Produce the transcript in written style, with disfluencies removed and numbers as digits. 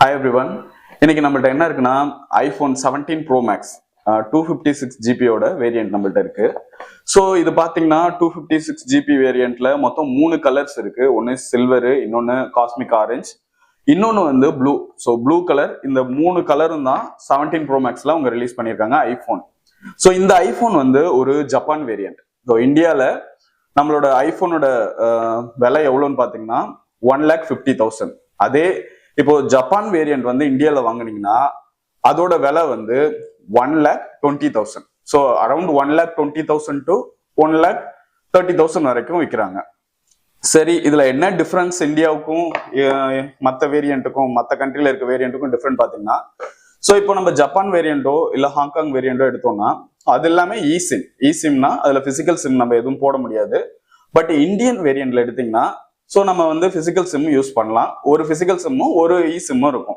Hi everyone. இன்னைக்கு நம்மள்ட்ட என்ன இருக்குன்னா ஐபோன் 17 ப்ரோ மேக்ஸ் 256 ஓட வேரியன்ட் நம்மள்ட்ட இருக்கு. ஸோ இது பார்த்தீங்கன்னா 256 வேரியன்ட்ல மொத்தம் 3 கலர்ஸ் இருக்கு. ஒன்று சில்வரு, இன்னொன்று காஸ்மிக் ஆரஞ்ச், இன்னொன்று வந்து ப்ளூ. ஸோ ப்ளூ கலர், இந்த 3 கலரும் தான் 17 ப்ரோ மேக்ஸ்ல அவங்க ரிலீஸ் பண்ணியிருக்காங்க ஐபோன். ஸோ இந்த ஐபோன் வந்து ஒரு ஜப்பான் வேரியன்ட். ஸோ இந்தியாவில் நம்மளோட ஐபோனோட விலை எவ்வளோன்னு பார்த்தீங்கன்னா 1,50,000. அதே இப்போ ஜப்பான் வேரியன்ட் வந்து இந்தியாவில் வாங்கினீங்கன்னா அதோட விலை வந்து 1,20,000. ஸோ அரௌண்ட் 1,20,000 to 1,30,000 வரைக்கும் விற்கிறாங்க. சரி, இதுல என்ன டிஃபரன்ஸ் இந்தியாவுக்கும் மற்ற வேரியண்ட்டுக்கும் மற்ற கண்ட்ரில இருக்க வேரியண்ட்டுக்கும் டிஃபரெண்ட் பார்த்தீங்கன்னா, ஸோ இப்போ நம்ம ஜப்பான் வேரியண்டோ இல்லை ஹாங்காங் வேரியண்டோ எடுத்தோம்னா அது எல்லாமே இசிம்னா அதுல பிசிக்கல் சிம் நம்ம எதுவும் போட முடியாது. பட் இந்தியன் வேரியண்ட்ல எடுத்தீங்கன்னா ஸோ நம்ம வந்து பிசிக்கல் சிம் யூஸ் பண்ணலாம். ஒரு பிசிக்கல் சிம்மும் ஒரு இ சிம்மும் இருக்கும்.